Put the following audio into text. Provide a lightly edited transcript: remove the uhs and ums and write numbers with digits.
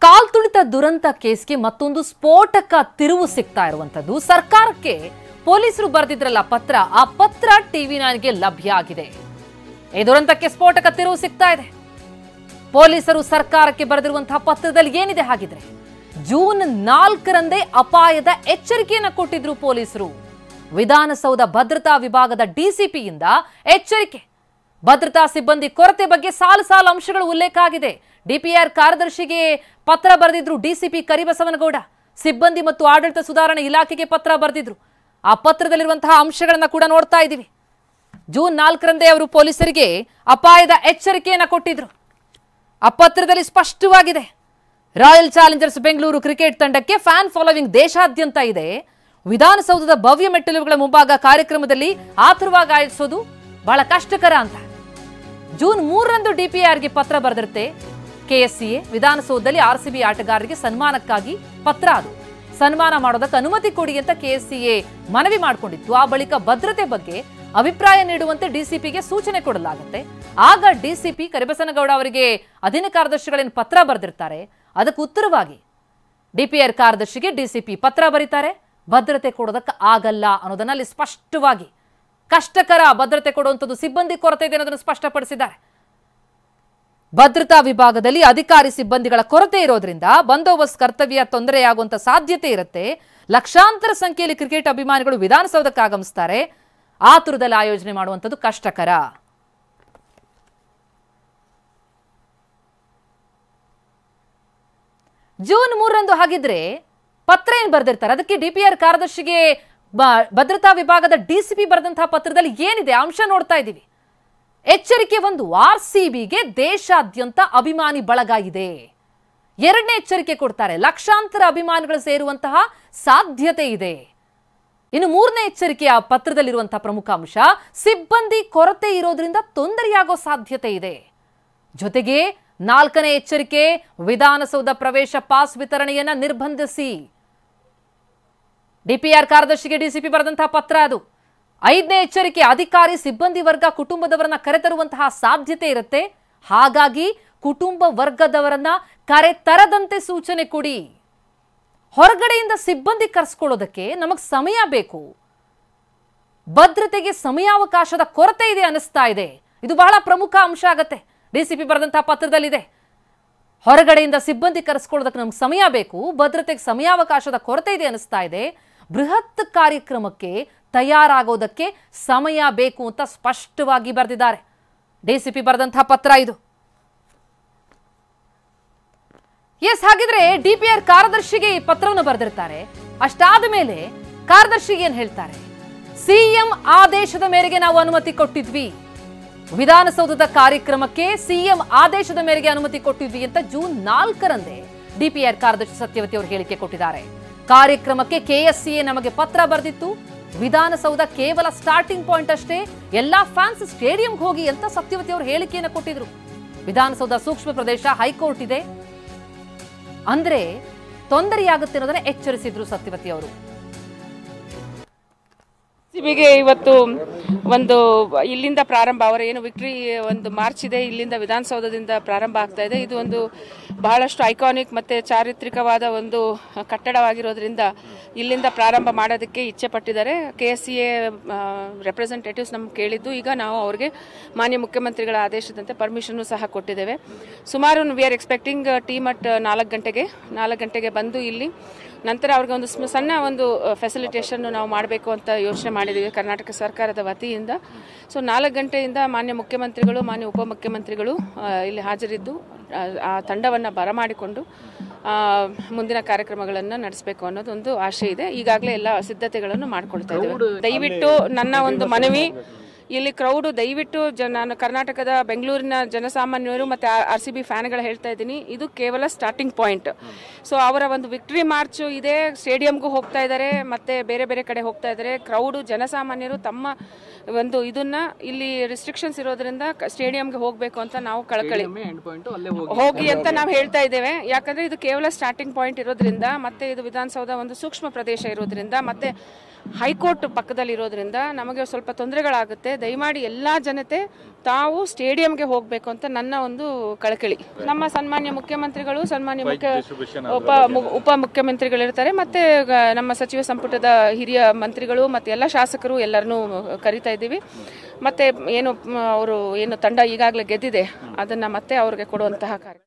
ಕಾಲ್ತುಳಿತ ದುರಂತ ಕೇಸ್ಗೆ ಮತ್ತೊಂದು ಸ್ಫೋಟಕ ತಿರುವು ಸಿಗ್ತಾ ಇರುವಂತದ್ದು. ಸರ್ಕಾರಕ್ಕೆ ಪೊಲೀಸರು ಬರೆದಿದ್ರಲ್ಲ ಪತ್ರ, ಆ ಪತ್ರ ಟಿವಿ9ಗೆ ಲಭ್ಯ ಆಗಿದೆ. ಈ ದುರಂತಕ್ಕೆ ಸ್ಫೋಟಕ ತಿರುವು ಸಿಗ್ತಾ ಇದೆ. ಪೊಲೀಸರು ಸರ್ಕಾರಕ್ಕೆ ಬರೆದಿರುವಂತಹ ಪತ್ರದಲ್ಲಿ ಏನಿದೆ ಹಾಗಿದ್ರೆ? ಜೂನ್ 4ರಂದೇ ಅಪಾಯದ ಎಚ್ಚರಿಕೆಯನ್ನು ಕೊಟ್ಟಿದ್ರು ಪೊಲೀಸರು. ವಿಧಾನಸೌಧ ಭದ್ರತಾ ವಿಭಾಗದ ಡಿಸಿಪಿಯಿಂದ ಎಚ್ಚರಿಕೆ. ಭದ್ರತಾ ಸಿಬ್ಬಂದಿ ಕೊರತೆ ಬಗ್ಗೆ ಸಾಲು ಸಾಲು ಅಂಶಗಳು ಉಲ್ಲೇಖ ಆಗಿದೆ. ಡಿಪಿಆರ್ ಕಾರ್ಯದರ್ಶಿಗೆ ಪತ್ರ ಬರೆದಿದ್ರು ಡಿಸಿಪಿ ಕರಿಬಸವನಗೌಡ. ಸಿಬ್ಬಂದಿ ಮತ್ತು ಆಡಳಿತ ಸುಧಾರಣೆ ಇಲಾಖೆಗೆ ಪತ್ರ ಬರೆದಿದ್ರು. ಆ ಪತ್ರದಲ್ಲಿರುವಂತಹ ಅಂಶಗಳನ್ನ ಕೂಡ ನೋಡ್ತಾ ಇದ್ದೀವಿ. ಜೂನ್ 4ರಂದೇ ಅವರು ಪೊಲೀಸರಿಗೆ ಅಪಾಯದ ಎಚ್ಚರಿಕೆಯನ್ನ ಕೊಟ್ಟಿದ್ರು. ಆ ಪತ್ರದಲ್ಲಿ ಸ್ಪಷ್ಟವಾಗಿದೆ, ರಾಯಲ್ ಚಾಲೆಂಜರ್ಸ್ ಬೆಂಗಳೂರು ಕ್ರಿಕೆಟ್ ತಂಡಕ್ಕೆ ಫ್ಯಾನ್ ಫಾಲೋವಿಂಗ್ ದೇಶಾದ್ಯಂತ ಇದೆ. ವಿಧಾನಸೌಧದ ಭವ್ಯ ಮೆಟ್ಟಿಲುಗಳ ಮುಂಭಾಗ ಕಾರ್ಯಕ್ರಮದಲ್ಲಿ ಆತುರವಾಗಿ ಆಯೋಜಿಸೋದು ಬಹಳ ಕಷ್ಟಕರ ಅಂತ. ಜೂನ್ 3ರಂದು ಡಿಪಿಆರ್ಗೆ ಪತ್ರ ಬರೆದಿರುತ್ತೆ ಕೆಎಸ್ಸಿಎ. ವಿಧಾನಸೌಧದಲ್ಲಿ ಆರ್ಸಿಬಿ ಆಟಗಾರರಿಗೆ ಸನ್ಮಾನಕ್ಕಾಗಿ ಪತ್ರ. ಅದು ಸನ್ಮಾನ ಮಾಡೋದಕ್ಕೆ ಅನುಮತಿ ಕೊಡಿ ಅಂತ ಕೆಎಸ್ಸಿಎ ಮನವಿ ಮಾಡಿಕೊಂಡಿತ್ತು. ಆ ಬಳಿಕ ಭದ್ರತೆ ಬಗ್ಗೆ ಅಭಿಪ್ರಾಯ ನೀಡುವಂತೆ ಡಿಸಿಪಿಗೆ ಸೂಚನೆ ಕೊಡಲಾಗುತ್ತೆ. ಆಗ ಡಿಸಿಪಿ ಕರಿಬಸನಗೌಡ ಅವರಿಗೆ ಅಧೀನ ಕಾರ್ಯದರ್ಶಿಗಳೇನು ಪತ್ರ ಬರೆದಿರ್ತಾರೆ, ಅದಕ್ಕೆ ಉತ್ತರವಾಗಿ ಡಿಪಿಆರ್ ಕಾರ್ಯದರ್ಶಿಗೆ ಡಿಸಿಪಿ ಪತ್ರ ಬರೀತಾರೆ. ಭದ್ರತೆ ಕೊಡೋದಕ್ಕೆ ಆಗಲ್ಲ ಅನ್ನೋದನ್ನ ಅಲ್ಲಿ ಸ್ಪಷ್ಟವಾಗಿ, ಕಷ್ಟಕರ ಭದ್ರತೆ ಕೊಡುವಂಥದ್ದು, ಸಿಬ್ಬಂದಿ ಕೊರತೆ ಇದೆ ಅನ್ನೋದನ್ನು ಸ್ಪಷ್ಟಪಡಿಸಿದ್ದಾರೆ. ಭದ್ರತಾ ವಿಭಾಗದಲ್ಲಿ ಅಧಿಕಾರಿ ಸಿಬ್ಬಂದಿಗಳ ಕೊರತೆ ಇರೋದ್ರಿಂದ ಬಂದೋಬಸ್ತ್ ಕರ್ತವ್ಯ ತೊಂದರೆಯಾಗುವಂತ ಸಾಧ್ಯತೆ ಇರುತ್ತೆ. ಲಕ್ಷಾಂತರ ಸಂಖ್ಯೆಯಲ್ಲಿ ಕ್ರಿಕೆಟ್ ಅಭಿಮಾನಿಗಳು ವಿಧಾನಸೌಧಕ್ಕೆ ಆಗಮಿಸ್ತಾರೆ. ಆತುರದಲ್ಲಿ ಆಯೋಜನೆ ಮಾಡುವಂಥದ್ದು ಕಷ್ಟಕರ. ಜೂನ್ 3ರಂದು ಹಾಗಿದ್ರೆ ಪತ್ರ ಏನ್ ಬರೆದಿರ್ತಾರೆ, ಅದಕ್ಕೆ ಡಿಪಿಆರ್ ಕಾರ್ಯದರ್ಶಿಗೆ ಭದ್ರತಾ ವಿಭಾಗದ ಡಿಸಿಪಿ ಬರೆದಂತಹ ಪತ್ರದಲ್ಲಿ ಏನಿದೆ ಅಂಶ ನೋಡ್ತಾ ಇದ್ದೀವಿ. ಎಚ್ಚರಿಕೆ 1, ಆರ್ಸಿಬಿಗೆ ದೇಶಾದ್ಯಂತ ಅಭಿಮಾನಿ ಬಳಗ ಇದೆ. 2ನೇ ಎಚ್ಚರಿಕೆ ಕೊಡ್ತಾರೆ, ಲಕ್ಷಾಂತರ ಅಭಿಮಾನಿಗಳು ಸೇರುವಂತಹ ಸಾಧ್ಯತೆ ಇದೆ. ಇನ್ನು 3ನೇ ಎಚ್ಚರಿಕೆಯ ಪತ್ರದಲ್ಲಿರುವಂತಹ ಪ್ರಮುಖ ಅಂಶ, ಸಿಬ್ಬಂದಿ ಕೊರತೆ ಇರೋದ್ರಿಂದ ತೊಂದರೆಯಾಗೋ ಸಾಧ್ಯತೆ ಇದೆ. ಜೊತೆಗೆ 4ನೇ ಎಚ್ಚರಿಕೆ, ವಿಧಾನಸೌಧ ಪ್ರವೇಶ ಪಾಸ್ ವಿತರಣೆಯನ್ನ ನಿರ್ಬಂಧಿಸಿ. ಡಿಪಿಆರ್ ಕಾರ್ಯದರ್ಶಿಗೆ ಡಿಸಿಪಿ ಬರೆದಂತಹ ಪತ್ರ ಅದು. 5ನೇ ಎಚ್ಚರಿಕೆ, ಅಧಿಕಾರಿ ಸಿಬ್ಬಂದಿ ವರ್ಗ ಕುಟುಂಬದವರನ್ನ ಕರೆತರುವಂತಹ ಸಾಧ್ಯತೆ ಇರುತ್ತೆ. ಹಾಗಾಗಿ ಕುಟುಂಬ ವರ್ಗದವರನ್ನ ಕರೆತರದಂತೆ ಸೂಚನೆ ಕೊಡಿ. ಹೊರಗಡೆಯಿಂದ ಸಿಬ್ಬಂದಿ ಕರೆಸ್ಕೊಳ್ಳೋದಕ್ಕೆ ನಮಗೆ ಸಮಯ ಬೇಕು. ಭದ್ರತೆಗೆ ಸಮಯಾವಕಾಶದ ಕೊರತೆ ಇದೆ ಅನಿಸ್ತಾ ಇದೆ. ಇದು ಬಹಳ ಪ್ರಮುಖ ಅಂಶ ಆಗತ್ತೆ. ಡಿಸಿಪಿ ಬರೆದಂತಹ ಪತ್ರದಲ್ಲಿದೆ, ಹೊರಗಡೆಯಿಂದ ಸಿಬ್ಬಂದಿ ಕರೆಸ್ಕೊಳ್ಳೋದಕ್ಕೆ ನಮ್ಗೆ ಸಮಯ ಬೇಕು, ಭದ್ರತೆಗೆ ಸಮಯಾವಕಾಶದ ಕೊರತೆ ಇದೆ ಅನಿಸ್ತಾ ಇದೆ. ಬೃಹತ್ ಕಾರ್ಯಕ್ರಮಕ್ಕೆ ತಯಾರಾಗೋದಕ್ಕೆ ಸಮಯ ಬೇಕು ಅಂತ ಸ್ಪಷ್ಟವಾಗಿ ಬರೆದಿದ್ದಾರೆ. ಡಿಸಿಪಿ ಬರೆದಂತಹ ಪತ್ರ ಇದು. ಎಸ್, ಹಾಗಿದ್ರೆ ಡಿಪಿಆರ್ ಕಾರ್ಯದರ್ಶಿಗೆ ಈ ಪತ್ರವನ್ನು ಬರೆದಿರ್ತಾರೆ. ಅಷ್ಟಾದ ಮೇಲೆ ಕಾರ್ಯದರ್ಶಿ ಏನ್ ಹೇಳ್ತಾರೆ? ಸಿಎಂ ಆದೇಶದ ಮೇರೆಗೆ ನಾವು ಅನುಮತಿ ಕೊಟ್ಟಿದ್ವಿ. ವಿಧಾನಸೌಧದ ಕಾರ್ಯಕ್ರಮಕ್ಕೆ ಸಿಎಂ ಆದೇಶದ ಮೇರೆಗೆ ಅನುಮತಿ ಕೊಟ್ಟಿದ್ವಿ ಅಂತ ಜೂನ್ 4ರಂದೇ ಡಿಪಿಆರ್ ಕಾರ್ಯದರ್ಶಿ ಸತ್ಯವತಿ ಅವರು ಹೇಳಿಕೆ ಕೊಟ್ಟಿದ್ದಾರೆ. ಕಾರ್ಯಕ್ರಮಕ್ಕೆ ಕೆಎಸ್ಸಿಎ ನಮಗೆ ಪತ್ರ ಬರೆದಿತ್ತು. ವಿಧಾನಸೌಧ ಕೇವಲ ಸ್ಟಾರ್ಟಿಂಗ್ ಪಾಯಿಂಟ್ ಅಷ್ಟೇ, ಎಲ್ಲಾ ಫ್ಯಾನ್ಸ್ ಸ್ಟೇಡಿಯಂಗೆ ಹೋಗಿ ಅಂತ ಸತ್ಯವತಿ ಅವರು ಹೇಳಿಕೆಯನ್ನು ಕೊಟ್ಟಿದ್ರು. ವಿಧಾನಸೌಧ ಸೂಕ್ಷ್ಮ ಪ್ರದೇಶ, ಹೈಕೋರ್ಟ್ ಇದೆ, ಅಂದ್ರೆ ತೊಂದರೆಯಾಗುತ್ತೆ ಅನ್ನೋದನ್ನ ಎಚ್ಚರಿಸಿದ್ರು ಸತ್ಯವತಿ ಅವರು. ಸಿಬಿಗೆ ಇವತ್ತು ಒಂದು ಇಲ್ಲಿಂದ ಪ್ರಾರಂಭ, ಅವರ ಏನು ವಿಕ್ಟ್ರಿ ಒಂದು ಮಾರ್ಚ್ ಇದೆ, ಇಲ್ಲಿಂದ ವಿಧಾನಸೌಧದಿಂದ ಪ್ರಾರಂಭ ಆಗ್ತಾ ಇದೆ. ಇದು ಒಂದು ಬಹಳಷ್ಟು ಐಕಾನಿಕ್ ಮತ್ತೆ ಚಾರಿತ್ರಿಕವಾದ ಒಂದು ಕಟ್ಟಡವಾಗಿರೋದ್ರಿಂದ ಇಲ್ಲಿಂದ ಪ್ರಾರಂಭ ಮಾಡೋದಕ್ಕೆ ಇಚ್ಛೆ ಪಟ್ಟಿದ್ದಾರೆ. ಕೆಎಸ್ಸಿಎ ರೆಪ್ರೆಸೆಂಟೇಟಿವ್ಸ್ ನಮ್ಗೆ ಕೇಳಿದ್ದು, ಈಗ ನಾವು ಅವ್ರಿಗೆ ಮಾನ್ಯ ಮುಖ್ಯಮಂತ್ರಿಗಳ ಆದೇಶದಂತೆ ಪರ್ಮಿಷನ್ ಸಹ ಕೊಟ್ಟಿದ್ದೇವೆ. ಸುಮಾರು we are expecting team at 4 ಗಂಟೆಗೆ ಬಂದು ಇಲ್ಲಿ ನಂತರ ಅವ್ರಿಗೆ ಒಂದು ಸಣ್ಣ ಒಂದು ಫೆಸಿಲಿಟೇಷನ್ ನಾವು ಮಾಡಬೇಕು ಅಂತ ಯೋಚನೆ ಮಾಡಿದ್ದೀವಿ ಕರ್ನಾಟಕ ಸರ್ಕಾರದ ವತಿಯಿಂದ. ಸೊ 4 ಗಂಟೆಯಿಂದ ಮಾನ್ಯ ಮುಖ್ಯಮಂತ್ರಿಗಳು, ಮಾನ್ಯ ಉಪಮುಖ್ಯಮಂತ್ರಿಗಳು ಇಲ್ಲಿ ಹಾಜರಿದ್ದು ಆ ತಂಡವನ್ನು ಬರಮಾಡಿಕೊಂಡು ಮುಂದಿನ ಕಾರ್ಯಕ್ರಮಗಳನ್ನು ನಡೆಸಬೇಕು ಅನ್ನೋದೊಂದು ಆಶೆ ಇದೆ. ಈಗಾಗಲೇ ಎಲ್ಲ ಸಿದ್ಧತೆಗಳನ್ನು ಮಾಡ್ಕೊಳ್ತಾ ಇದ್ದೇವೆ. ದಯವಿಟ್ಟು ನನ್ನ ಒಂದು ಮನವಿ, ಇಲ್ಲಿ ಕ್ರೌಡ್ ದಯವಿಟ್ಟು ನಾನು ಕರ್ನಾಟಕದ ಬೆಂಗಳೂರಿನ ಜನಸಾಮಾನ್ಯರು ಮತ್ತು ಆರ್ಸಿಬಿ ಫ್ಯಾನ್ಗಳು ಹೇಳ್ತಾ ಇದ್ದೀನಿ, ಇದು ಕೇವಲ ಸ್ಟಾರ್ಟಿಂಗ್ ಪಾಯಿಂಟ್. ಸೊ ಅವರ ಒಂದು ವಿಕ್ಟ್ರಿ ಮಾರ್ಚ್ ಇದೆ, ಸ್ಟೇಡಿಯಂಗೂ ಹೋಗ್ತಾ ಇದ್ದಾರೆ, ಮತ್ತೆ ಬೇರೆ ಬೇರೆ ಕಡೆ ಹೋಗ್ತಾ ಇದ್ದಾರೆ. ಕ್ರೌಡು ಜನಸಾಮಾನ್ಯರು ತಮ್ಮ ಒಂದು ಇದನ್ನ ಇಲ್ಲಿ ರಿಸ್ಟ್ರಿಕ್ಷನ್ಸ್ ಇರೋದ್ರಿಂದ ಸ್ಟೇಡಿಯಂಗೆ ಹೋಗಬೇಕು ಅಂತ ನಾವು ಕಳಕಳಿ ಹೋಗಿ ಅಂತ ನಾವು ಹೇಳ್ತಾ ಇದ್ದೇವೆ. ಯಾಕಂದ್ರೆ ಇದು ಕೇವಲ ಸ್ಟಾರ್ಟಿಂಗ್ ಪಾಯಿಂಟ್ ಇರೋದ್ರಿಂದ, ಮತ್ತೆ ಇದು ವಿಧಾನಸೌಧ ಒಂದು ಸೂಕ್ಷ್ಮ ಪ್ರದೇಶ ಇರೋದ್ರಿಂದ, ಮತ್ತೆ ಹೈಕೋರ್ಟ್ ಪಕ್ಕದಲ್ಲಿ ಇರೋದ್ರಿಂದ ನಮಗೆ ಸ್ವಲ್ಪ ತೊಂದರೆಗಳಾಗುತ್ತೆ. ದಯಮಾಡಿ ಎಲ್ಲಾ ಜನತೆ ತಾವು ಸ್ಟೇಡಿಯಂಗೆ ಹೋಗಬೇಕು ಅಂತ ನನ್ನ ಒಂದು ಕಳಕಳಿ. ನಮ್ಮ ಸನ್ಮಾನ್ಯ ಮುಖ್ಯಮಂತ್ರಿಗಳು, ಸನ್ಮಾನ್ಯ ಉಪ ಮುಖ್ಯಮಂತ್ರಿಗಳಿರ್ತಾರೆ, ಮತ್ತೆ ನಮ್ಮ ಸಚಿವ ಸಂಪುಟದ ಹಿರಿಯ ಮಂತ್ರಿಗಳು ಮತ್ತೆ ಎಲ್ಲ ಶಾಸಕರು ಎಲ್ಲರನ್ನೂ ಕರಿತಾ ಇದ್ದೀವಿ. ಮತ್ತೆ ಏನು ಅವರು ಏನು ತಂಡ ಈಗಾಗಲೇ ಗೆದ್ದಿದೆ ಅದನ್ನ ಮತ್ತೆ ಅವ್ರಿಗೆ ಕೊಡುವಂತಹ ಕಾರ್ಯ.